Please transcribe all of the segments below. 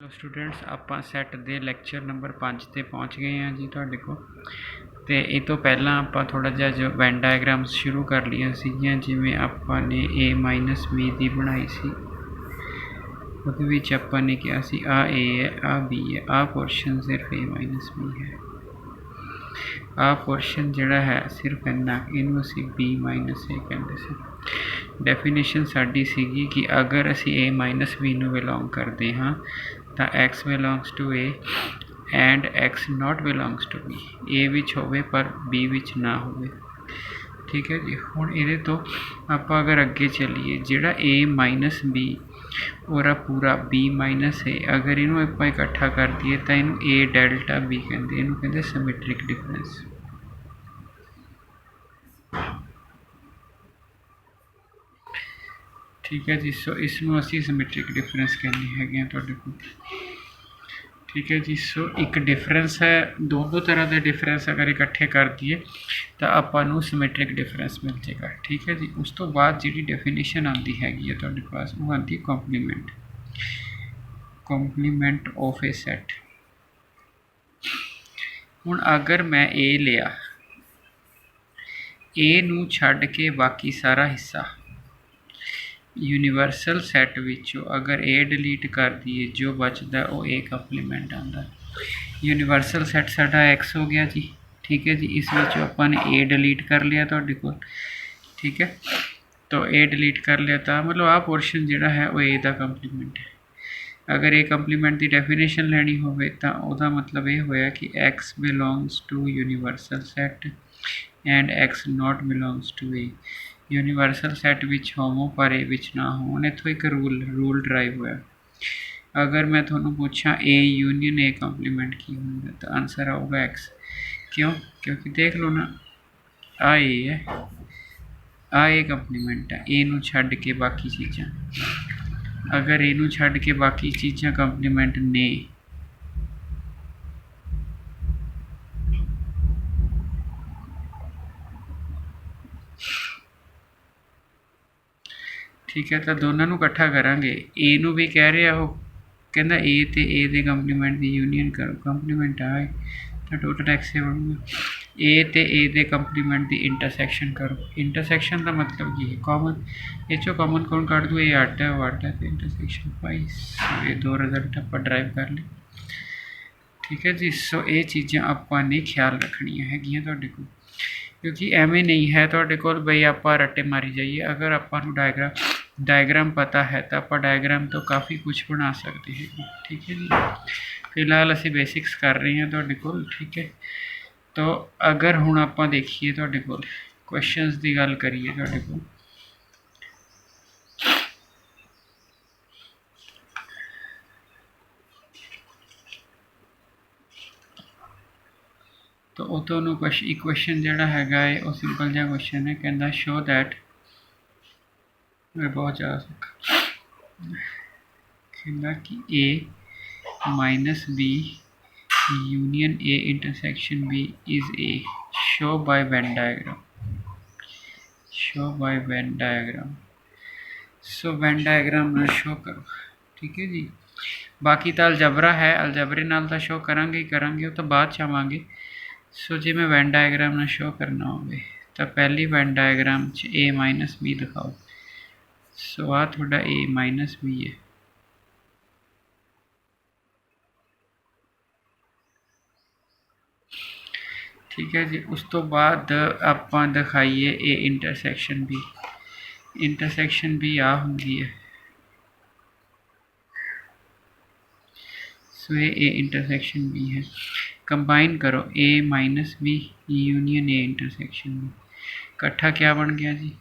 तो स्टूडेंट्स ਆਪਾਂ ਸੈੱਟ ਦੇ ਲੈਕਚਰ ਨੰਬਰ 5 ਤੇ ਪਹੁੰਚ ਗਏ ਹਾਂ ਜੀ ਤੁਹਾਡੇ ਕੋਲ। ਤੇ ਇਹ ਤੋਂ ਪਹਿਲਾਂ ਆਪਾਂ ਥੋੜਾ ਜਿਹਾ ਜੋ ਵੈਨ ਡਾਇਗਰਾਮਸ ਸ਼ੁਰੂ ਕਰ ਲਈਆਂ ਸੀਗੀਆਂ, ਜਿਵੇਂ ਆਪਾਂ ਨੇ a-b ਦੀ ਬਣਾਈ ਸੀ। ਉਹਦੇ ਵਿੱਚ ਆਪਾਂ ਨੇ ਕਿਹਾ ਸੀ ਆ a ਹੈ, ਆ b ਹੈ, ਆ ਪੋਰਸ਼ਨ ਸਿਰਫ a-b ਹੈ। ਆ ਪੋਰਸ਼ਨ ਜਿਹੜਾ ਹੈ ਸਿਰਫ ਇੰਨਾ, ਇਹਨੂੰ ਅਸੀਂ b-a ਕਹਿੰਦੇ ਸੀ। ਡੈਫੀਨੇਸ਼ਨ ਸਾਡੀ ਸੀਗੀ ਕਿ ਅਗਰ ਅਸੀਂ a-b ਨੂੰ ਬਿਲੋਂਗ ਕਰਦੇ ਹਾਂ ਤਾਂ x belongs to a and x not belongs to b। a ਵਿੱਚ ਹੋਵੇ ਪਰ b ਵਿੱਚ ਨਾ ਹੋਵੇ। ਠੀਕ ਹੈ ਜੀ। ਹੁਣ ਇਹਦੇ ਤੋਂ ਆਪਾਂ ਅਗਰ ਅੱਗੇ ਚੱਲੀਏ, ਜਿਹੜਾ a-b ਉਹਦਾ ਪੂਰਾ b-a, ਅਗਰ ਇਹਨੂੰ ਆਪਾਂ ਇਕੱਠਾ ਕਰ ਦਈਏ ਤਾਂ ਇਹਨੂੰ a ਡੈਲਟਾ b ਕਹਿੰਦੇ, ਇਹਨੂੰ ਕਹਿੰਦੇ ਸਿਮੈਟ੍ਰਿਕ ਡਿਫਰੈਂਸ। ठीक है जी। सो इसनों असी सिमेट्रिक डिफरेंस कहने हैं तुहाडे कोल। ठीक है जी। सो एक डिफरेंस है, दोनों तरह के डिफरेंस अगर इकट्ठे कर दिए तो आपां नूं सिमेट्रिक डिफरेंस मिल जाएगा। ठीक है जी। उस तो बाद जिहड़ी डेफिनेशन आती हैगी तुहाडे पास वो आती कॉम्पलीमेंट, कॉम्पलीमेंट ऑफ ए सैट। हुण अगर मैं ए लिया, ए नूं छड्ड के बाकी सारा हिस्सा यूनीवर्सल सैट विचों अगर ए डिलीट कर दिए, जो बचता वो ए कंप्लीमेंट आता। यूनीवर्सल सैट साडा एक्स हो गया जी। ठीक है जी। इस विचों आपां ने ए डिलीट कर लिया तुहाडे कोल। ठीक है। तो ए डिलीट कर लिया तो मतलब आ पोर्शन जिहड़ा है वो ए दा कंप्लीमेंट है। अगर ए कंप्लीमेंट की डेफिनेशन लैनी होवे तो उहदा मतलब ये होया कि x belongs to universal set and x not belongs to A. Universal set which होवो पर ए विच ना हो। इत्थों एक रूल ड्राइव होया। अगर मैं थोनों पूछा ए यूनियन ए कंप्लीमेंट की होगा तो आंसर आऊगा एक्स। क्यों? क्योंकि देख लो ना, आ ए है, आ ए कंप्लीमेंट है, ए नूं छड्ड के बाकी चीज़ां, अगर ए नूं छड्ड के बाकी चीज़ां कंप्लीमेंट ने ठीक है, तो दोनों नूं इकट्ठा करांगे। ए नूं भी कह रहा हो, कहता ए तो ए दे कंप्लीमेंट की यूनीयन करो, कंप्लीमेंट आए तो टोटल एक्स ए बनूगा। ए तो ए दे कंप्लीमेंट की इंटरसैक्शन करो। इंटरसैक्शन का मतलब ये है कॉमन, ये चो कॉमन कौन काट दो, ये आठ है, वो आठ है, तो इंटरसैक्शन वाइज ये दो रिजल्ट आप ड्राइव कर ले। ठीक है जी। सो ये चीज़ें आपने ख्याल रखनिया है तुहाडे कोल, क्योंकि एवें नहीं है तुहाडे कोल बई आप रट्टे मारी जाइए। अगर आपां डायग्राम पता है तो आप डायग्राम तो काफ़ी कुछ बना सकते हैं। ठीक है जी। फिलहाल असी बेसिक्स कर रहे हैं तुहाडे कोल। ठीक है। तो अगर हुण आपां देखिए तुहाडे कोल क्वेश्चनस की गल करिए तुहाडे कोल, तो उतों क्वेश्चन जिहड़ा हैगा है वो सिंपल जिहा क्वेश्चन है। कहता शो दैट, बहुत ज़्यादा सौखा, कहता कि a-b union a intersection b is a। Show by Venn diagram, show by Venn diagram. So Venn diagram ना शो करो। ठीक है जी। बाकी तो अलजबरा है, अलजबरे नाल तो शो करांगे ही करांगे, वो तो बाद च आवांगे। सो जे मैं वेन डायग्राम ना शो करना होवे तो पहली वेन डायग्राम च a-b दिखाओ। सो आ थोड़ा a-b है। ठीक है जी। उस तो बाद आप दिखाइए ए इंटरसैक्शन बी। इंटरसैक्शन बी आ होंगी है। सो ए इंटरसैक्शन बी है। कंबाइन करो a-b union A intersection B, इकट्ठा क्या बन गया जी,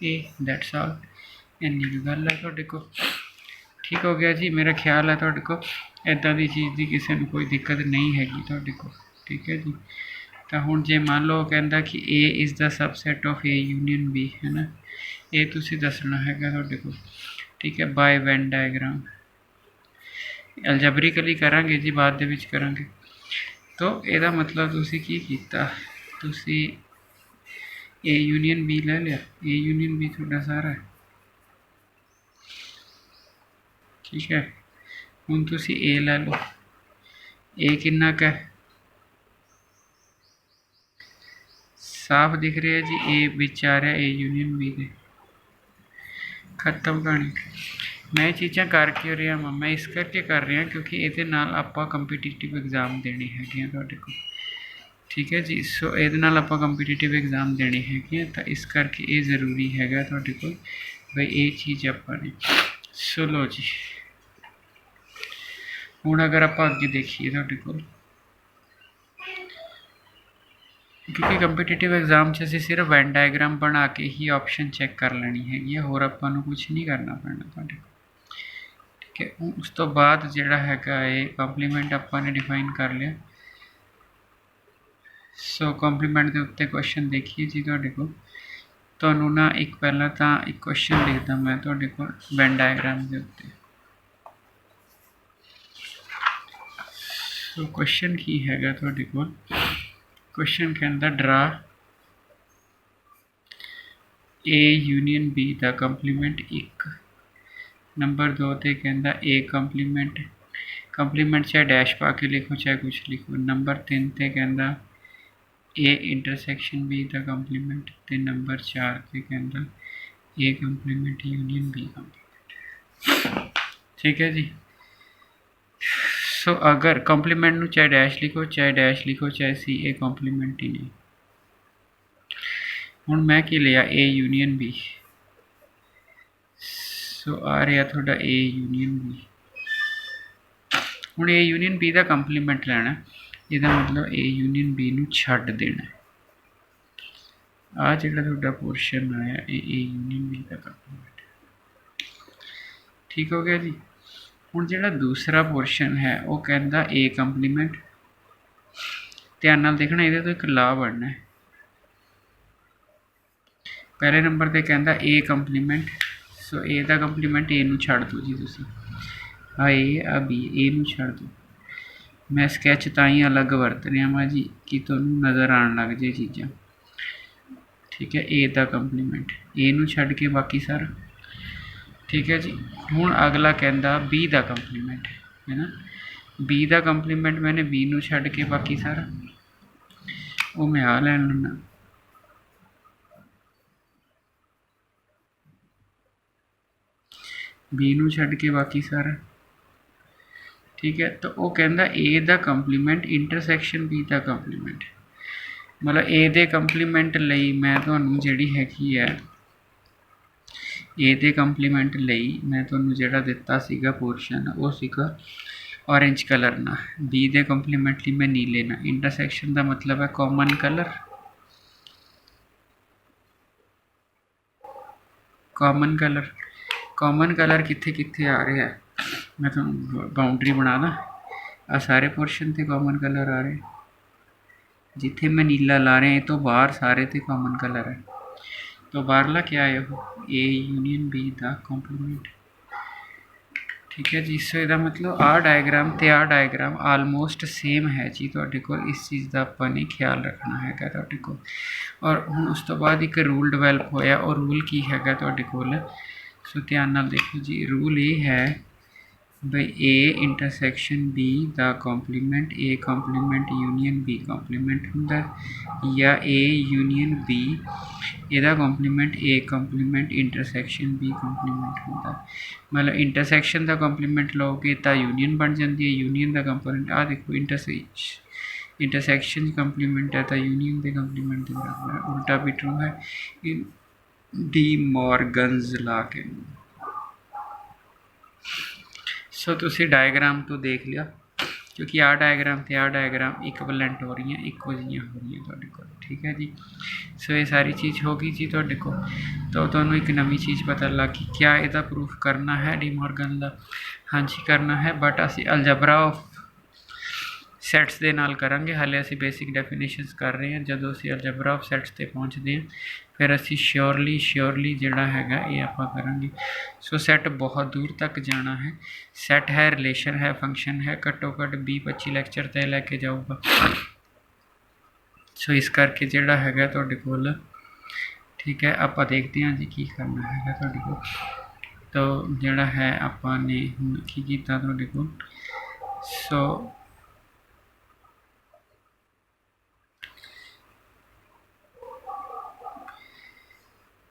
ए। That's all. इन्नी गल है तुहाडे कोल। ठीक हो गया जी। मेरा ख्याल है तुहाडे कोल इदां दी चीज़ की किसी को कोई दिक्कत नहीं हैगी तुहाडे कोल। ठीक है जी। तो हुण जे मान लो कहता कि A is the subset of A union B, है ना, ये तुसीं दसना हैगा तुहाडे कोल। ठीक है। बाय वेन डायग्राम अलजबरिकली करांगे जी, बाद दे विच करांगे। तो ਇਹਦਾ मतलब तुसीं की कीता, तुसीं ए यूनियन बी ले लिया, ए यूनियन बी थोड़ा सारा है। ठीक है। ਹੁਣ ਤੁਸੀਂ A ਲੈ ਲਓ। A ਕਿੰਨਾ ਕੁ ਹੈ? ਸਾਫ਼ ਦਿਖ ਰਿਹਾ ਜੀ A ਵਿੱਚ ਆ ਰਿਹਾ A ਯੂਨੀਅਨ B ਦੇ। ਖਤਮ ਕਹਾਣੀ। ਮੈਂ ਇਹ ਚੀਜ਼ਾਂ ਕਰ ਕਿਉਂ ਰਿਹਾ ਵਾਂ? ਮੈਂ ਇਸ ਕਰਕੇ ਕਰ ਰਿਹਾ ਕਿਉਂਕਿ ਇਹਦੇ ਨਾਲ ਆਪਾਂ ਕੰਪੀਟੀਟਿਵ ਐਗਜ਼ਾਮ ਦੇਣੇ ਹੈਗੇ ਆ ਤੁਹਾਡੇ ਕੋਲ। ਠੀਕ ਹੈ ਜੀ। ਸੋ ਇਹਦੇ ਨਾਲ ਆਪਾਂ ਕੰਪੀਟੀਟਿਵ ਐਗਜ਼ਾਮ ਦੇਣੇ ਹੈਗੇ ਆ, ਤਾਂ ਇਸ ਕਰਕੇ ਇਹ ਜ਼ਰੂਰੀ ਹੈਗਾ ਤੁਹਾਡੇ ਕੋਲ ਬਈ ਇਹ ਚੀਜ਼ ਆਪਾਂ ਨੇ। ਸੋ ਲਓ ਜੀ, ਹੁਣ ਅਗਰ ਆਪਾਂ ਅੱਗੇ ਦੇਖੀਏ ਤੁਹਾਡੇ ਕੋਲ, ਕਿਉਂਕਿ ਕੰਪੀਟੀਟਿਵ ਐਗਜ਼ਾਮ 'ਚ ਅਸੀਂ ਸਿਰਫ ਵੈਨ ਡਾਇਗਰਾਮ ਬਣਾ ਕੇ ਹੀ ਆਪਸ਼ਨ ਚੈੱਕ ਕਰ ਲੈਣੀ ਹੈਗੀ ਆ, ਹੋਰ ਆਪਾਂ ਨੂੰ ਕੁਛ ਨਹੀਂ ਕਰਨਾ ਪੈਣਾ ਤੁਹਾਡੇ ਕੋਲ। ਠੀਕ ਹੈ। ਉਸ ਤੋਂ ਬਾਅਦ ਜਿਹੜਾ ਹੈਗਾ ਇਹ ਕੰਪਲੀਮੈਂਟ ਆਪਾਂ ਨੇ ਡਿਫਾਈਨ ਕਰ ਲਿਆ। ਸੋ ਕੰਪਲੀਮੈਂਟ ਦੇ ਉੱਤੇ ਕੁਐਸਚਨ ਦੇਖੀਏ ਜੀ ਤੁਹਾਡੇ ਕੋਲ। ਤੁਹਾਨੂੰ ਨਾ ਇੱਕ ਪਹਿਲਾਂ ਤਾਂ ਇੱਕ ਕੁਐਸਚਨ ਲਿਖਦਾ ਮੈਂ ਤੁਹਾਡੇ ਕੋਲ ਵੈਨ ਡਾਇਗਰਾਮ ਦੇ ਉੱਤੇ। ਸੋ ਕੁਐਸਚਨ ਕੀ ਹੈਗਾ ਤੁਹਾਡੇ ਕੋਲ? ਕੁਐਸਚਨ ਕਹਿੰਦਾ ਡਰਾ A union B the compliment 1। Number 2 ਤੇ ਕਹਿੰਦਾ A ਕੰਪਲੀਮੈਂਟ ਚਾਹੇ ਡੈਸ਼ ਪਾ ਕੇ ਲਿਖੋ ਚਾਹੇ ਕੁਛ ਲਿਖੋ। ਨੰਬਰ 3 ਤੇ ਕਹਿੰਦਾ A intersection B the compliment. ਤੇ ਨੰਬਰ 4 ਤੇ ਕਹਿੰਦਾ A compliment union B compliment. ਠੀਕ ਹੈ ਜੀ। ਸੋ ਅਗਰ ਕੰਪਲੀਮੈਂਟ ਨੂੰ ਚਾਹੇ ਡੈਸ਼ ਲਿਖੋ ਚਾਹੇ ਸੀ, ਇਹ ਕੰਪਲੀਮੈਂਟ ਹੀ ਨਹੀਂ। ਹੁਣ ਮੈਂ ਕੀ ਲਿਆ? A union B। ਸੋ ਆ ਰਿਹਾ ਤੁਹਾਡਾ A ਯੂਨੀਅਨ B। ਹੁਣ A union B the compliment ਲੈਣਾ, ਇਹਦਾ ਮਤਲਬ A ਯੂਨੀਅਨ B ਨੂੰ ਛੱਡ ਦੇਣਾ। ਆ ਜਿਹੜਾ ਤੁਹਾਡਾ ਪੋਰਸ਼ਨ ਆਇਆ ਇਹ A union B the compliment. ਠੀਕ ਹੋ ਗਿਆ ਜੀ। ਹੁਣ ਜਿਹੜਾ ਦੂਸਰਾ ਪੋਰਸ਼ਨ ਹੈ ਉਹ ਕਹਿੰਦਾ A ਕੰਪਲੀਮੈਂਟ। ਧਿਆਨ ਨਾਲ ਦੇਖਣਾ, ਇਹਦੇ ਤੋਂ ਇੱਕ ਲਾ ਬਣਨਾ ਹੈ। ਪਹਿਲੇ ਨੰਬਰ ਤੇ ਕਹਿੰਦਾ A compliment. So A the compliment A ਨੂੰ ਛੱਡ ਦਿਓ ਜੀ ਤੁਸੀਂ। ਆ A ਆ B, A ਨੂੰ ਛੱਡ ਦਿਓ। ਮੈਂ ਸਕੈਚ ਤਾਂ ਹੀ ਅਲੱਗ ਵਰਤ ਰਿਹਾ ਵਾਂ ਜੀ ਕਿ ਤੁਹਾਨੂੰ ਨਜ਼ਰ ਆਉਣ ਲੱਗ ਜੇ ਚੀਜ਼ਾਂ। ਠੀਕ ਹੈ। A ਦਾ ਕੰਪਲੀਮੈਂਟ, A ਨੂੰ ਛੱਡ ਕੇ ਬਾਕੀ ਸਾਰਾ। ਠੀਕ ਹੈ ਜੀ। ਹੁਣ ਅਗਲਾ ਕਹਿੰਦਾ B ਦਾ ਕੰਪਲੀਮੈਂਟ ਹੈ ਨਾ। B ਦਾ ਕੰਪਲੀਮੈਂਟ ਮੈंने B ਨੂੰ ਛੱਡ ਕੇ ਬਾਕੀ ਸਾਰਾ, ਉਹ ਮੈਂ ਆ ਲੈਣ ਲੈਣਾ। B ਨੂੰ ਛੱਡ ਕੇ ਬਾਕੀ ਸਾਰਾ। ਠੀਕ ਹੈ। ਤਾਂ ਉਹ ਕਹਿੰਦਾ A the compliment intersection B the compliment. ਮਤਲਬ A ਦੇ ਕੰਪਲੀਮੈਂਟ ਲਈ ਮੈਂ ਤੁਹਾਨੂੰ ਜਿਹੜੀ ਹੈਗੀ ਹੈ A ਦੇ ਕੰਪਲੀਮੈਂਟ ਲਈ ਮੈਂ ਤੁਹਾਨੂੰ ਜਿਹੜਾ ਦਿੱਤਾ ਸੀਗਾ ਪੋਰਸ਼ਨ ਉਹ ਸੀਗਾ ऑरेंज कलर ना। B ਦੇ ਕੰਪਲੀਮੈਂਟ ਲਈ ਮੈਂ ਨੀਲੇ ਨਾ। ਇੰਟਰਸੈਕਸ਼ਨ ਦਾ ਮਤਲਬ ਹੈ ਕਾਮਨ ਕਲਰ। ਕਾਮਨ ਕਲਰ ਕਿੱਥੇ ਕਿੱਥੇ ਆ ਰਿਹਾ ਹੈ? ਮੈਂ ਤੁਹਾਨੂੰ ਬਾਉਂਡਰੀ ਬਣਾ ਦਾਂ। ਆ ਸਾਰੇ ਪੋਰਸ਼ਨ ਤੇ ਕਾਮਨ ਕਲਰ ਆ ਰਹੇ, ਜਿੱਥੇ ਮੈਂ ਨੀਲਾ ਲਾ ਰਿਹਾ ਇਹ ਤੋਂ ਬਾਹਰ ਸਾਰੇ ਤੇ ਕਾਮਨ ਕਲਰ ਹੈ। तो बाहरला क्या है वो A union B the compliment. ਠੀਕ ਹੈ ਜੀ। ਸੋ ਇਹਦਾ ਮਤਲਬ ਆਹ ਡਾਇਗਰਾਮ ਤੇ ਆਹ ਡਾਇਗਰਾਮ ਆਲਮੋਸਟ ਸੇਮ ਹੈ ਜੀ ਤੁਹਾਡੇ ਕੋਲ। ਇਸ ਚੀਜ਼ ਦਾ ਆਪਾਂ ਨੇ ਖਿਆਲ ਰੱਖਣਾ ਹੈਗਾ ਤੁਹਾਡੇ ਕੋਲ। ਔਰ ਹੁਣ ਉਸ ਤੋਂ ਬਾਅਦ ਇੱਕ ਰੂਲ ਡਿਵੈਲਪ ਹੋਇਆ। ਉਹ ਰੂਲ ਕੀ ਹੈਗਾ ਤੁਹਾਡੇ ਕੋਲ? ਸੋ ਧਿਆਨ ਨਾਲ ਦੇਖੋ ਜੀ। ਰੂਲ ਇਹ ਹੈ ਬਈ A intersection B the compliment A compliment union B compliment ਹੁੰਦਾ, ਜਾਂ A ਯੂਨੀਅਨ B ਇਹਦਾ compliment A compliment intersection B compliment ਹੁੰਦਾ। ਮਤਲਬ ਇੰਟਰਸੈਕਸ਼ਨ ਦਾ ਕੰਪਲੀਮੈਂਟ ਲਓਗੇ ਤਾਂ ਯੂਨੀਅਨ ਬਣ ਜਾਂਦੀ ਹੈ। ਯੂਨੀਅਨ ਦਾ ਕੰਪੋਨੈਂਟ ਆ ਦੇਖੋ ਇੰਟਰਸੈਕਸ਼ਨ ਕੰਪਲੀਮੈਂਟ ਹੈ ਤਾਂ ਯੂਨੀਅਨ ਦੇ ਕੰਪਲੀਮੈਂਟ ਦੇ ਬਰਾਬਰ ਹੈ। ਉਲਟਾ ਵੀ ਟਰੂ ਹੈ ਡੀ ਮੋਰਗਨਜ਼ ਲਾ ਕੇ। ਸੋ ਤੁਸੀਂ ਡਾਇਗਰਾਮ ਤੋਂ ਦੇਖ ਲਿਆ, ਕਿਉਂਕਿ ਆਹ ਡਾਇਗਰਾਮ ਤੇ ਆਹ ਡਾਇਗਰਾਮ ਇਕਵਲੈਂਟ ਹੋ ਰਹੀਆਂ, ਇੱਕੋ ਜਿਹੀਆਂ ਹੋ ਰਹੀਆਂ ਤੁਹਾਡੇ ਕੋਲ। ਠੀਕ ਹੈ ਜੀ। ਸੋ ਇਹ ਸਾਰੀ ਚੀਜ਼ ਹੋ ਗਈ ਜੀ ਤੁਹਾਡੇ ਕੋਲ। ਤਾਂ ਤੁਹਾਨੂੰ ਇੱਕ ਨਵੀਂ ਚੀਜ਼ ਪਤਾ ਲੱਗ ਗਈ। ਕਿਆ ਇਹਦਾ ਪ੍ਰੂਫ ਕਰਨਾ ਹੈ ਡੀ ਮੋਰਗਨ ਦਾ? ਹਾਂਜੀ ਕਰਨਾ ਹੈ, ਬਟ ਅਸੀਂ ਅਲਜਬਰਾ ਆਫ ਸੈਟਸ ਦੇ ਨਾਲ ਕਰਾਂਗੇ। ਹਾਲੇ ਅਸੀਂ ਬੇਸਿਕ ਡੈਫੀਨੇਸ਼ਨਸ ਕਰ ਰਹੇ ਹਾਂ। ਜਦੋਂ ਅਸੀਂ ਅਲਜਬਰਾ ਆਫ ਸੈਟਸ 'ਤੇ ਪਹੁੰਚਦੇ ਹਾਂ ਫਿਰ ਅਸੀਂ ਸ਼ਿਓਰਲੀ ਜਿਹੜਾ ਹੈਗਾ ਇਹ ਆਪਾਂ ਕਰਾਂਗੇ। ਸੋ ਸੈੱਟ ਬਹੁਤ ਦੂਰ ਤੱਕ ਜਾਣਾ ਹੈ। ਸੈੱਟ ਹੈ, ਰਿਲੇਸ਼ਨ ਹੈ, ਫੰਕਸ਼ਨ ਹੈ। ਘੱਟੋ ਘੱਟ 20-25 ਲੈਕਚਰ 'ਤੇ ਲੈ ਕੇ ਜਾਊਗਾ। ਸੋ ਇਸ ਕਰਕੇ ਜਿਹੜਾ ਹੈਗਾ ਤੁਹਾਡੇ ਕੋਲ, ਠੀਕ ਹੈ, ਆਪਾਂ ਦੇਖਦੇ ਹਾਂ ਜੀ ਕੀ ਕਰਨਾ ਹੈਗਾ ਤੁਹਾਡੇ ਕੋਲ। तो ਜਿਹੜਾ ਹੈ ਆਪਾਂ ਨੇ ਹੁਣ ਕੀ ਕੀਤਾ ਤੁਹਾਡੇ ਕੋਲ ਸੋ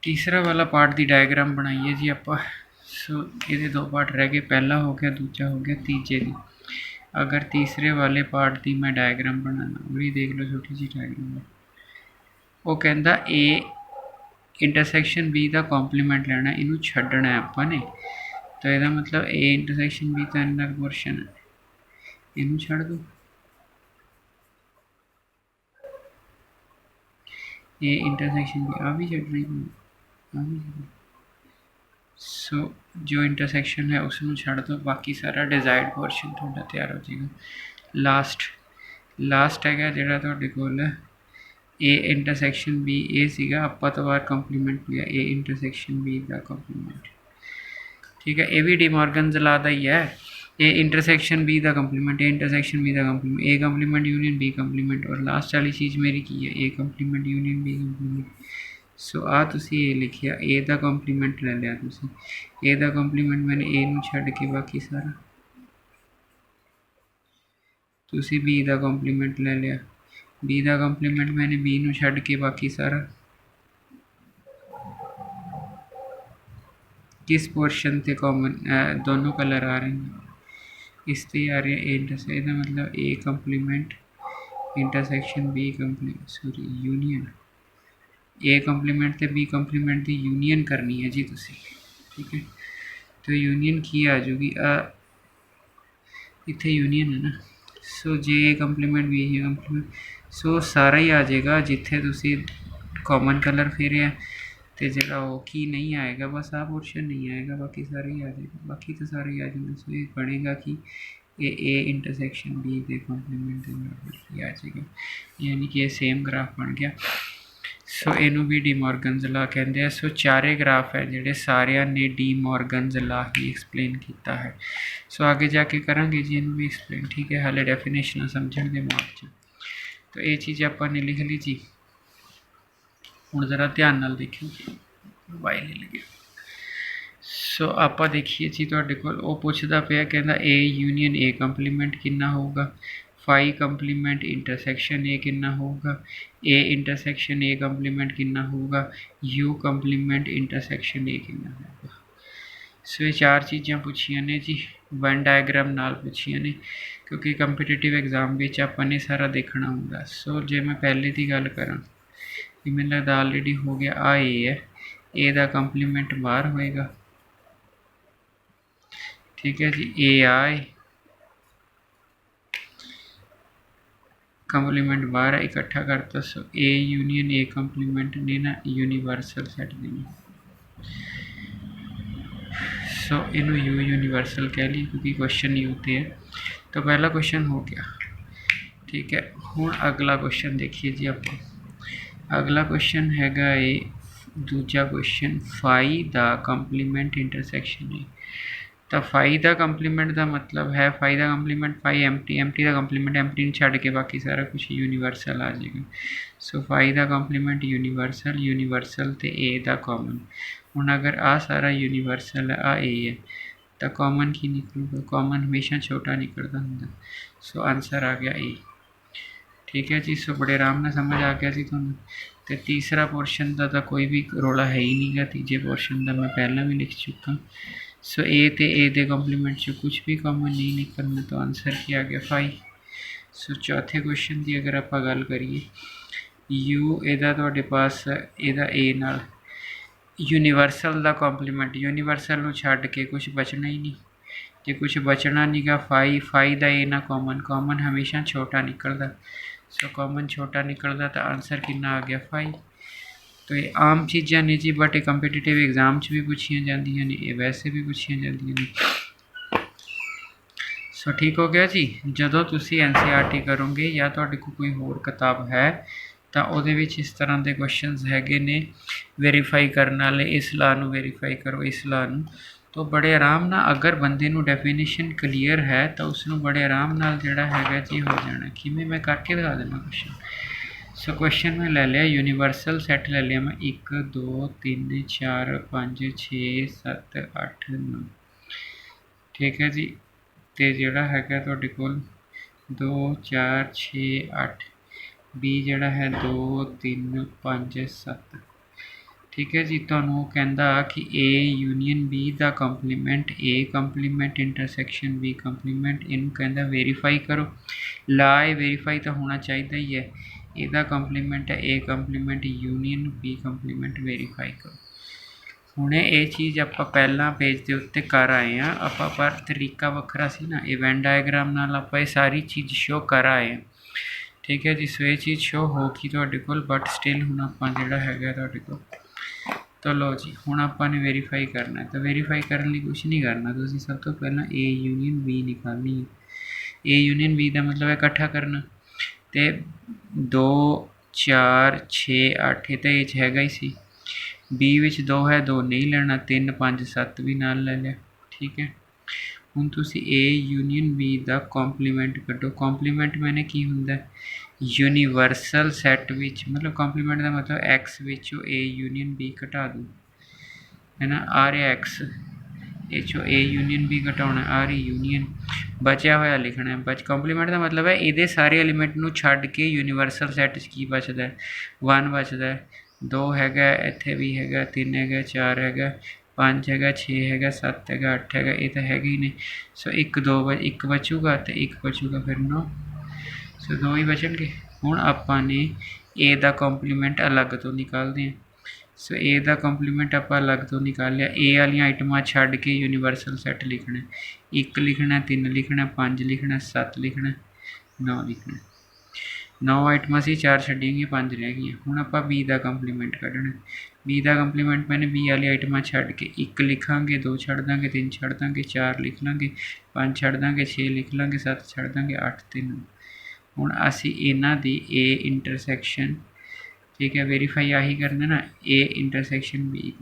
तीसरा वाला पार्ट दी डायग्राम बनाइए जी आप। सो ये दो पार्ट रह गए, पहला हो गया, दूजा हो गया, तीजे दी अगर तीसरे वाले पार्ट की मैं डायग्राम बनाना वही देख लो, छोटी जी डायग्राम है। वो कहता ए इंटरसैक्शन बी का कॉम्पलीमेंट लेना, इनू छड्डना है आपने, तो यदा मतलब ए इंटरसैक्शन बी का इन्ना पोर्शन है, इनू छड़ दो। ए इंटरसैक्शन बी आ भी छड्डनी, सो जो इंटरसैक्शन है उसनू छड़ दो, बाकी सारा डिजायर्ड पोर्शन थोड़ा तैयार हो जाएगा। लास्ट है जोड़ा थोड़े कोल ए इंटरसैक्शन बी ए सीगा, आपां तो बार कंप्लीमेंट लिया ए इंटरसैक्शन बी का कंप्लीमेंट, ठीक है। ये भी डी मॉर्गन्स लॉ का ही है, ए इंटरसैक्शन बी का कंप्लीमेंट, ए इंटरसैक्शन बी का कंप्लीमेंट, ए कंप्लीमेंट यूनियन बी कंप्लीमेंट, और लास्ट वाली चीज़ मेरी की है ए कंप्लीमेंट यूनियन बी कंप्लीमेंट। सो आ तुसी ए लिखिया, ए का कंप्लीमेंट ले लिया तुसी, ए का कंप्लीमेंट मैंने ए नू छड्ड के बाकी सारा, तुसी बी का कंप्लीमेंट ले लिया, बी का कंप्लीमेंट मैंने बी नू छड्ड के बाकी सारा, किस पोर्शन से कॉमन दोनों कलर आ रहे हैं, इस ते आ रहे हैं ए इंटरसेक्शन, मतलब A complement intersection B complement, sorry union, A complement ते बी कंप्लीमेंट की यूनियन करनी है जी तुसी, ठीक है। तो यूनियन की आ जाएगी इतने यूनियन है ना, सो जे ए कंप्लीमेंट बी ए कंप्लीमेंट, सो सारा ही आ जाएगा जिथे तुसी कॉमन कलर फेरे, तो जरा वो की नहीं आएगा, बस आ पोर्शन नहीं आएगा, बाकी सारा ही आ जाएगा, बाकी तो सारा ही आ जाएगा। सो ये बनेगा कि ए इंटरसेक्शन बी के कॉम्प्लीमेंट आ जाएगा, यानी कि ये सेम ग्राफ बन गया। सो इनू भी डी मॉर्गन्स लॉ कहते हैं। सो चारे ग्राफ है जोड़े सारिया ने डी मॉर्गन्स लॉ ही एक्सप्लेन किया है। सो आगे जाके करांगे जी इनू भी एक्सप्लेन, ठीक है। हाले डेफिनेशन समझण दे मौत च, तो ये चीज़ आपने लिख ली जी। हुण ज़रा ध्यान नाल देखियो जी, मोबाइल हिल गया। सो आप देखिए जी, तुहाडे कोल वो पुछदा पिया, कहंदा ए यूनियन ए कंप्लीमेंट कितना होगा, फाई कंप्लीमेंट इंटरसेक्शन ए कितना होगा, ए इंटरसेक्शन ए कंप्लीमेंट कितना होगा, यू कंप्लीमेंट इंटरसेक्शन ए कितना होगा। सो ये चार चीज़ां पुछियां ने जी, वन डायग्राम नाल पुछियां ने, क्योंकि कंपीटिटिव एग्जाम विच आपां ने सारा देखना होंदा। सो जे मैं पहले की गल करां, मैंने लगता ऑलरेडी हो गया, आ ए है, ए का कंप्लीमेंट बाहर होएगा, ठीक है जी। ए आए कंप्लीमेंट बाहर है, इकट्ठा करता, सो ए यूनियन ए कंप्लीमेंट ने ना यूनिवर्सल सेट देनी, सो इनू यू यूनिवर्सल कह ली क्योंकि क्वेश्चन यू ते है। तो पहला क्वेश्चन हो गया, ठीक है। हुण अगला क्वेश्चन देखिए जी आप, अगला क्वेश्चन हैगा ए दूजा क्वेश्चन, फाई दा कंप्लीमेंट इंटरसेक्शन है। तो फाई का कंप्लीमेंट का मतलब है, फाई का कंप्लीमेंट फाई एमटी, एमटी का कंप्लीमेंट एमटी छड़ के बाकी सारा कुछ यूनिवर्सल आ जाएगा। सो फाई का कंप्लीमेंट यूनिवर्सल, यूनिवर्सल तो ए का कॉमन। हुण अगर आ सारा यूनिवर्सल है, आ ए है, तो कॉमन की निकलूगा, कॉमन हमेशा छोटा निकलता होंगे। सो आंसर आ गया ए, ठीक है जी। सो बड़े आराम से समझ आ गया जी तुहानूं। तो तीसरा पोर्शन का तो कोई भी रोला है ही नहीं गा, तीजे पोर्शन का मैं पहला भी लिख चुका। सो ए तो ए के कंप्लीमेंट से कुछ भी कॉमन नहीं निकलना, तो आंसर क्या आ गया, फाई। सो चौथे क्वेश्चन की अगर आप गल करिए, यू एदा तुहाडे पास एदा ए नाल यूनिवर्सल का कॉम्पलीमेंट, यूनिवर्सल नूं छड्ड के कुछ बचना ही नहीं, जो कुछ बचना नहीं गा, फाई, फाई का ए ना कॉमन, कॉमन हमेशा छोटा निकलता। सो कॉमन छोटा निकलता, तो आंसर कितना आ गया, फाई। तो ये आम चीज़ां ने जी, बट कंपीटिटिव एग्जाम भी पूछिया जांदियां ने, वैसे भी पूछिया जांदियां ने। सो ठीक हो गया जी। जदों तुसी NCERT करोगे या तुहाडे कोल कोई होर किताब है, तो उहदे विच इस तरह के क्वेश्चनस हैगे ने वेरीफाई करने वाले, इस लॉ नूं वेरीफाई करो, इस लॉ नूं, तो बड़े आराम नाल अगर बंदे नूं डेफिनेशन क्लीयर है तो उसनूं बड़े आराम नाल जिहड़ा हैगा जी हो जाना। किवें मैं करके दिखा देना क्वेश्चन, सो क्वेश्चन में ले लिया यूनिवर्सल सैट ले लिया मैं 1 2 3 4 5 6 7 8 9 ठीक है जी। तो जोड़ा है तुहाडे कोल 2 4 6 8 बी जोड़ा है 2 3 5 7 ठीक है जी। तुहानू कहंदा कि ए यूनीअन बी दा कंप्लीमेंट ए कंप्लीमेंट इंटरसैक्शन बी कंप्लीमेंट इनू कहंदा वेरीफाई करो। ला ए वेरीफाई तो होना चाहिए ही है। ਇਹਦਾ ਕੰਪਲੀਮੈਂਟ ਹੈ A complement union B complement verify करो। ਹੁਣੇ ਇਹ ਚੀਜ਼ ਆਪਾਂ ਪਹਿਲਾਂ ਪੇਜ ਦੇ ਉੱਤੇ ਕਰ ਆਏ ਆ ਆਪਾਂ, ਪਰ ਤਰੀਕਾ ਵੱਖਰਾ ਸੀ ਨਾ। ਇਵੈਂਟ ਡਾਇਗਰਾਮ ਨਾਲ ਆਪਾਂ ਇਹ ਸਾਰੀ ਚੀਜ਼ ਸ਼ੋ ਕਰ ਆਏ ਆ ਠੀਕ ਹੈ ਜੀ। ਸੋ ਇਹ ਚੀਜ਼ ਸ਼ੋ ਹੋ ਗਈ ਤੁਹਾਡੇ ਕੋਲ, ਬਟ ਸਟਿਲ ਹੁਣ ਆਪਾਂ ਜਿਹੜਾ ਹੈਗਾ ਤੁਹਾਡੇ ਕੋਲ ਤਾਂ ਲਓ ਜੀ ਹੁਣ ਆਪਾਂ ਨੇ वेरीफाई करना है। तो वेरीफाई करने ਲਈ ਕੁਝ ਨਹੀਂ ਕਰਨਾ, ਤੁਸੀਂ ਸਭ ਤੋਂ ਪਹਿਲਾਂ ए यूनियन बी निकालनी है। ए यूनियन बी ਦਾ ਮਤਲਬ ਹੈ ਇਕੱਠਾ ਕਰਨਾ। तो 2 4 6 8 ये तो ये हैगा ही सी। बी विच 2 है 2 नहीं लेना, 3 5 7 भी नाल ले लिया ठीक है। हुण तुसी ए यूनीअन बी दा कॉम्प्लीमेंट कड्डो। कॉम्प्लीमेंट मैंने की हुंदा यूनीवर्सल सैट विच, मतलब कॉम्प्लीमेंट का मतलब एक्स विचों ए यूनीअन बी घटा दो है ना। आ रहा एक्स ये चो ए यूनीअन बी घटाना आ रही यूनीअन बचा होया लिखना है। बच कंप्लीमेंट का मतलब है ये सारे एलीमेंट नू छड्ड के यूनीवर्सल सैट की बचता है 1 बचता है 2 हैगा इत्थे भी हैगा 3 हैगा 4 हैगा 5 हैगा 6 हैगा 7 हैगा 8 हैगा ये तो हैगा ही नहीं। सो 1 2 1 बचूगा तो 1 बचूगा फिर 9 सो 2 ही बचनगे। हुण आपां ने ए दा कंप्लीमेंट अलग तो निकालते हैं। सो ए दा कंप्लीमेंट आप अलग तो निकाल लिया। ए वाली आइटमां छड्ड के यूनीवर्सल सैट लिखना 1 लिखना 3 लिखना 5 लिखना 7 लिखना 9 लिखना 9 आइटमां सी 4 छड्डियां 5 रह गई। हुण आपां बी दा कंप्लीमेंट कढना। बी दा कंप्लीमेंट मैंने बी वाली आइटमां छड्ड के 1 लिखांगे 2 छड्ड दांगे 3 छड्ड दांगे 4 लिख लांगे 5 छड्ड दांगे 6 लिख लांगे 7 छड्ड दांगे 8 ते 9। हुण असीं इन्हां दी ए इंटरसैक्शन ठीक है वेरीफाई आही करना ना ए इंटरसैक्शन बी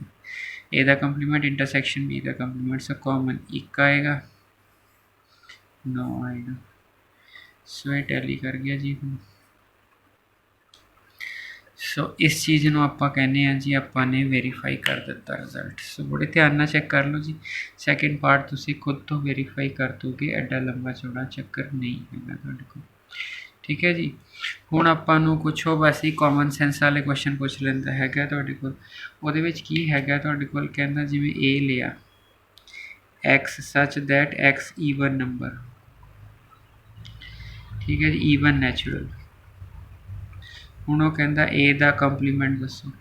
ए दा कंप्लीमेंट इंटरसैक्शन बी दा कंप्लीमेंट सब कॉमन 1 आएगा 9 आएगा। सो ये टैली कर गया जी। सो इस चीज़ में आप कहने हैं जी आपा ने वेरीफाई कर दिता रिजल्ट। सो बड़े ध्यान नाल चैक कर लो जी। सैकेंड पार्ट तुसी खुद तो वेरीफाई कर दोगे, एडा लंबा चौड़ा चक्कर नहीं है तुहाडे कोल ठीक है जी। हुण आपां नूं कुछ हो बस ही कॉमन सेंस वाले क्वेश्चन पुछ लैंदा हैगा तुहाडे कोल। उहदे विच की हैगा तुहाडे कोल कहंदा जिवें ए लिया x such that x even number ठीक है जी ईवन नैचुरल। हुण वो कहंदा ए दा कंप्लीमेंट दसो।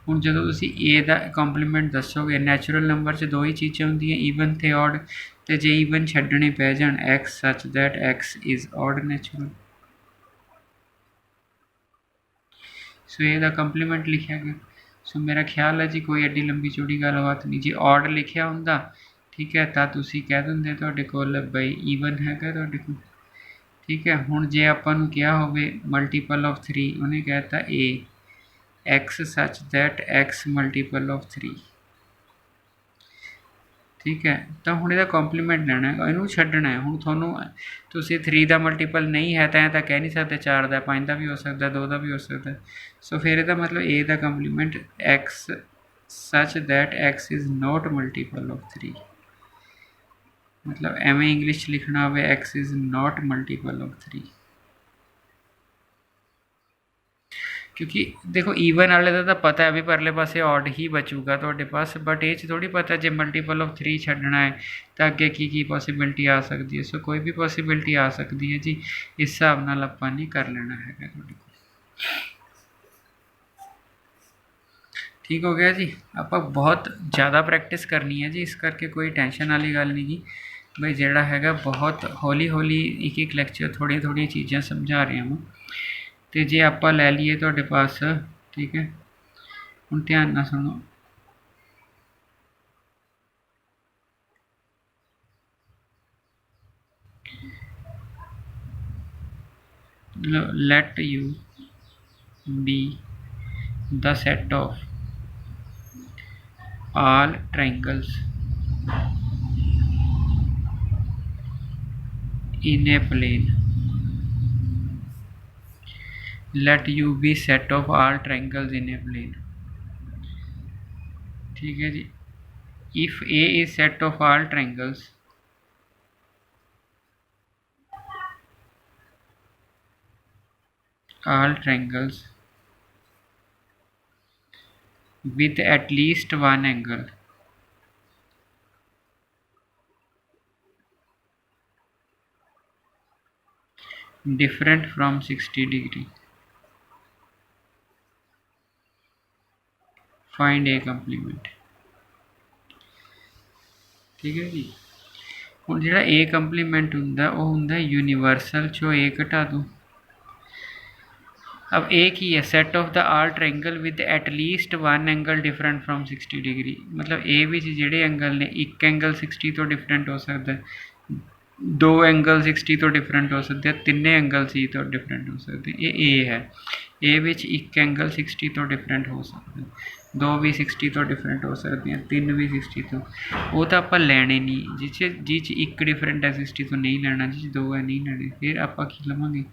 हुण जदों तुसीं ए दा कंप्लीमेंट दसोगे नैचुरल नंबर च 2 ही चीज़ां हुंदियां ईवन ते ऑड, ते जे ईवन छड्डणे पै जाण x such that x is odd natural. So ये कंप्लीमेंट लिखा गया। सो मेरा ख्याल है जी कोई एड्डी लंबी चौड़ी गलबात नहीं जी। ऑड लिखा होंदा ठीक है तो तुसी कह देंगे तुहाडे कोल बई ईवन हैगा तुहाडे कोल ठीक है। हुण जे आपां नूं कहा होवे मल्टीपल ऑफ 3 उन्हें कहता A x such that x multiple of 3 ठीक है। तो हुण इहदा कॉम्प्लीमेंट लैना है इनू छड्डना है। हुण तुहानूं तुसीं 3 का मल्टीपल नहीं है तो कह नहीं सकते 4 का 5 का भी हो सकता 2 का भी हो सकता। सो फिर इसका मतलब ए का complement x such that x is not multiple of 3 मतलब एवं इंग्लिश लिखना हो x is not multiple of 3 क्योंकि देखो ईवन वाले का तो पता है भी परले पासे ऑड ही बचूगा तुहाडे पास, बट ये थोड़ी पता जो मल्टीपल ऑफ 3 छड्डना है तो अगे की पॉसिबिलिटी आ सकती है। सो कोई भी पॉसिबिलिटी आ सकती है जी। इस हिसाब नाल आपां ने कर लेना है तुहाडे कोल ठीक हो गया जी। आप बहुत ज़्यादा प्रैक्टिस करनी है जी, इस करके कोई टेंशन वाली गल नहीं जी। बई जिहड़ा हैगा बहुत हौली हौली एक एक लैक्चर थोड़ी थोड़ी चीज़ां समझा रहे हैं तो जे आप लै लीए तुहाडे पास ठीक है। हुण ध्यान नाल सुनो let u be the set of all triangles in a plane let U be set of all triangles in a plane. ठीक है जी। If A is set of all triangles with at least one angle different from 60 degree, find a complement। ठीक है जी। ਹੁਣ ਜਿਹੜਾ A compliment ਹੁੰਦਾ ਉਹ ਹੁੰਦਾ यूनिवर्सल चो A घटा दो। अब A की है set of the all triangle with at least one angle different from 60 degree. मतलब A विच जिहड़े एंगल ने एक एंगल 60 तो डिफरेंट हो सकता है, दो एंगल 60 तो डिफरेंट हो सकते हैं, तिन्ने एंगल 60 तो डिफरेंट हो सकते हैं। ये A है। A विच एक एंगल 60 तो डिफरेंट हो सकते हैं, दो भी 60 तो डिफरेंट हो सकते हैं, तीन भी 60 तो। वो तो आप लैने नहीं, जिस एक डिफरेंट है 60 तो नहीं लेना, जिस दो है नहीं लेने। फिर आप की लवेंगे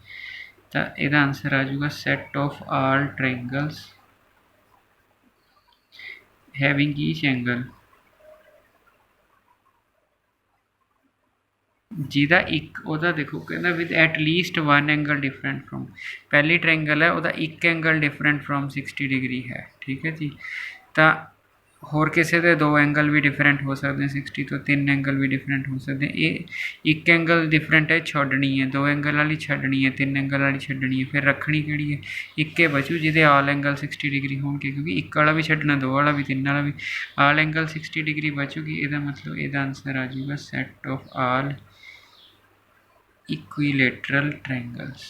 तो यदा आंसर आ जाऊगा set of all triangles having each angle जिहदा एक उहदा देखो कहना with at least one angle different from, पहली ट्रायंगल है उहदा एक एंगल डिफरेंट फ्रॉम 60 डिग्री है। ठीक है जी। तो होर किसी के दो एंगल भी डिफरेंट हो सकते हैं 60 तो, तीन एंगल भी डिफरेंट हो सकते हैं। ये एक एंगल डिफरेंट है छड्डनी है, दो एंगल वाली छड्डनी है, तीन एंगल वाली छड्डनी है, फिर रखनी किहड़ी है इक्के बचू जिहदे ऑल एंगल 60 डिग्री होणगे, क्योंकि एक वाला भी छड्डना, दो वाला भी, तीन वाला भी, ऑल एंगल 60 डिग्री बचूगी। इसका मतलब इसका आंसर आ जाऊगा set of all equilateral triangles.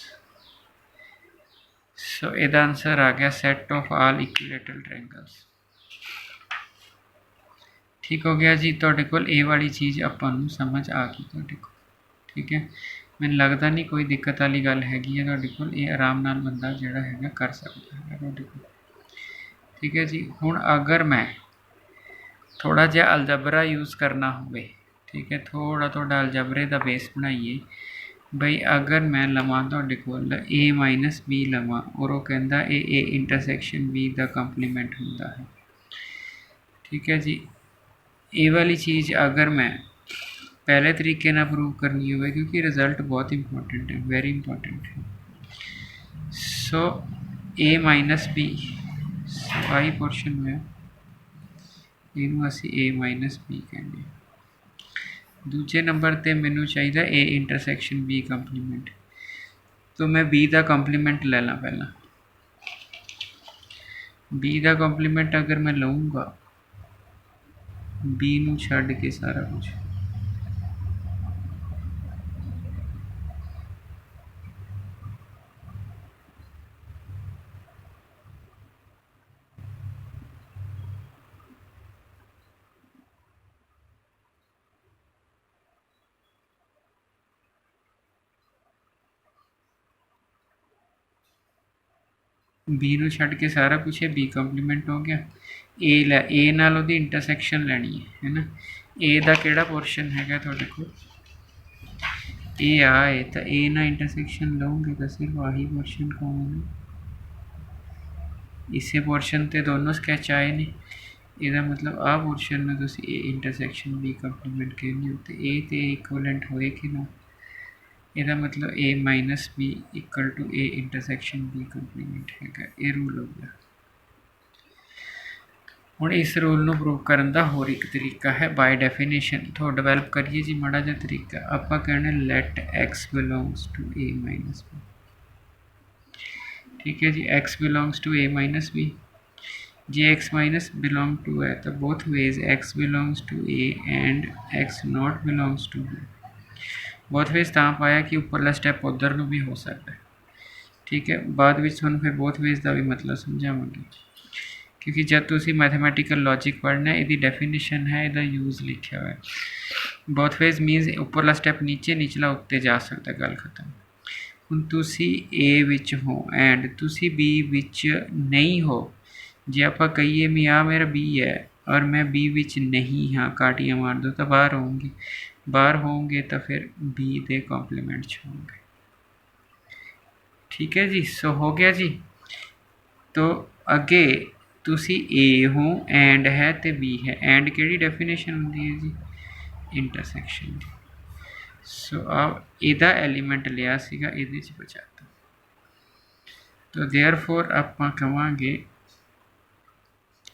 So इसका आंसर आ गया set of all equilateral triangles. ठीक हो गया जी। तुहाडे कोल ये वाली चीज़ आपां नूं समझ आ गई तुहाडे कोल। ठीक है, मैनूं लगदा नहीं कोई दिक्कत वाली गल हैगी है तुहाडे कोल, ये आराम नाल बंदा जिहड़ा हैगा कर सकदा है तुहाडे कोल। ठीक है जी। हुण अगर मैं थोड़ा जिहा अलजबरा यूज़ करना होवे, ठीक है, थोड़ा थोड़ा अलजबरे का बेस बनाइए बई। अगर मैं लवां तुहाडे कोल A माइनस B लवां और वो कहंदा ए इंटरसैक्शन B का कंप्लीमेंट हुंदा है। ठीक है जी। ये वाली चीज़ अगर मैं पहले तरीके ना प्रूव करनी हो, क्योंकि रिजल्ट बहुत इंपॉर्टेंट है, वेरी इंपॉर्टेंट है। सो A minus B I portion में इनू असी A माइनस B कहने। दूजे नंबर पर मैनू चाहिए A इंटरसैक्शन B कंप्लीमेंट, तो मैं B का कंप्लीमेंट ले ला। पहला B का कंप्लीमेंट अगर मैं लूँगा B नू छड्ड के सारा कुछ, बी नू छड्ड के सारा कुछ है, बी कंप्लीमेंट हो गया। ए लै ए नाल ओहदी इंटरसैक्शन लैनी है ना। ए दा किहड़ा पोर्शन हैगा तुहाडे कोल, ए आए तो ए ना इंटरसैक्शन लओगे तो सिर्फ आही पोर्शन कौन है, इसे पोर्शन ते दोनों स्कैच आए ने। ਇਹਦਾ मतलब आ पोर्शन में तुसी ए इंटरसैक्शन बी कंप्लीमेंट कहने हो तो ए ते इक्विवेलेंट होए कि ना। ਇਹਦਾ मतलब A minus B equal to A intersection B complement हैगा। ये रूल हो गया। हुण इस रूल नूं प्रूव करन दा होर एक तरीका है, बाय डेफिनेशन तो डिवेलप करिए जी माड़ा जिहा तरीका। आपां कहने let x belongs to A minus B। ठीक है जी। x belongs to A minus B। जे x माइनस बिलोंग टू है तो both ways x belongs to A and x not belongs to B। बहुत वेज तां पाया कि उपरला स्टैप उधर नूं भी हो सकता है। ठीक है, बाद में तुहानूं फिर बहुत वेज का भी मतलब समझावांगे, क्योंकि जब तुसीं मैथमैटिकल लॉजिक पढ़ना है, इसकी डेफिनेशन है, इसका यूज़ लिखा हुआ है। बहुत वेज मीनस उपरला स्टैप नीचे, निचला उत्ते जा सकता, गल खत्म। हुण तुसीं ए विच हो एंड तुसीं बी विच नहीं हो, जे आपां कहिए भी आ मेरा बी है और मैं बी विच नहीं हाँ, काटियां मार दो तो बाहर होंगे, बाहर होंगे तो फिर बी दे कॉम्प्लीमेंट होंगे। ठीक है जी। सो हो गया जी। तो अगे तुसी ए हो एंड है तो बी है। एंड केड़ी डेफिनेशन होंदी है जी? इंटरसैक्शन दी। सो अब इहदा एलीमेंट लिया सीगा, इहदे च बचाता। तो देयरफॉर आपां कहांगे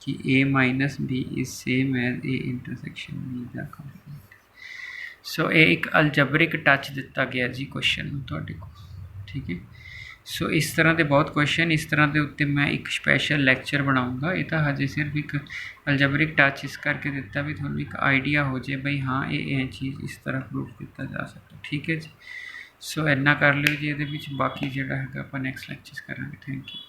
कि A minus B is same as A intersection B दा कंपोनेंट। सो ये एक अलजबरिक टच दिता गया जी क्वेश्चन नूं तुहाडे कोल, ठीक है। सो इस तरह के बहुत क्वेश्चन, इस तरह के उत्ते मैं एक स्पैशल लैक्चर बनाऊँगा। ये तो हजे सिर्फ एक अलजबरिक टच इस करके दिता भी थोड़ा एक आइडिया हो जाए बई हाँ ये चीज़ इस तरह प्रूफ किया जा सकता, ठीक है जी। सो इन्ना कर लियो जी। ये बाकी जोड़ा है आप नैक्सट लैक्चर करांगे। Thank you.